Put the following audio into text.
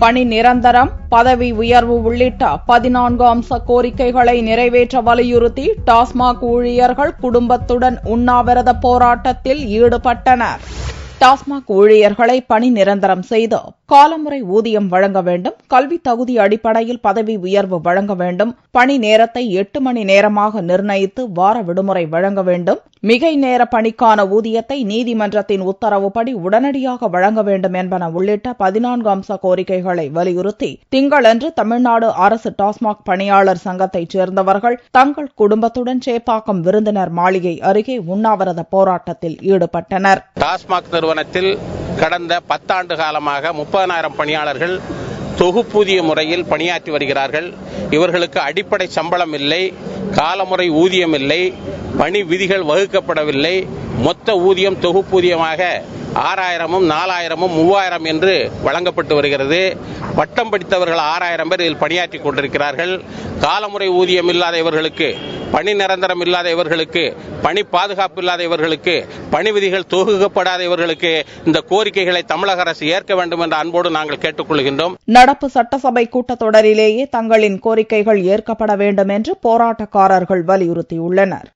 பணி நிரந்தரம், பதவி உயர்வு உள்ளிட்ட 14 அம்ச கோரிக்கைகளை நிறைவேற்ற வலியுறுத்தி டாஸ்மாக் ஊழியர்கள் குடும்பத்துடன் உண்ணாவிரத போராட்டத்தில் ஈடுபட்டனர். டாஸ்மாக் ஊழியர்களை பணி நிரந்தரம் செய்து காலமுறை ஊதியம் வழங்க வேண்டும், கல்வி தகுதி அடிப்படையில் பதவி உயர்வு வழங்க வேண்டும், பணி நேரத்தை 8 மணி நேரமாக நிர்ணயித்து வார விடுமுறை வழங்க வேண்டும், மிகை நேர பணிக்கான ஊதியத்தை நீதிமன்றத்தின் உத்தரவுப்படி உடனடியாக வழங்க வேண்டும் என்பன உள்ளிட்ட 14 அம்ச கோரிக்கைகளை வலியுறுத்தி திங்களன்று தமிழ்நாடு அரசு டாஸ்மாக் பணியாளர் சங்கத்தைச் சேர்ந்தவர்கள் தங்கள் குடும்பத்துடன் சேப்பாக்கம் விருந்தினர் மாளிகை அருகே உண்ணாவிரத போராட்டத்தில் ஈடுபட்டனர். டாஸ்மாக் நிறுவனத்தில் கடந்த 10 ஆண்டு காலமாக 30,000 பணியாளர்கள் தொகுப்பூதிய முறையில் பணியாற்றி வருகிறார்கள். இவர்களுக்கு அடிப்படை சம்பளம் இல்லை, காலமுறை ஊதியம் இல்லை, பணி விதிகள் வகுக்கப்படவில்லை. மொத்த ஊதியம் தொகுப்பூதியமாக 6,000, 4,000, 3,000 என்று வழங்கப்பட்டு வருகிறது. பட்டம் படித்தவர்கள் 6,000 பேர் இதில் பணியாற்றி கொண்டிருக்கிறார்கள். காலமுறை ஊதியம் இல்லாத இவர்களுக்கு, பணி நிரந்தரம் இல்லாத இவர்களுக்கு, பணி பாதுகாப்பு இல்லாத இவர்களுக்கு, பணி விதிகள் தொகுக்கப்படாத இவர்களுக்கு இந்த கோரிக்கைகளை தமிழக அரசு ஏற்க வேண்டும் என்ற அன்போடு நாங்கள் கேட்டுக்கொள்கின்றோம். நடப்பு சட்டசபை கூட்டத்தொடரிலேயே தங்களின் கோரிக்கைகள் ஏற்கப்பட வேண்டும் என்று போராட்டக்காரர்கள் வலியுறுத்தியுள்ளனர்.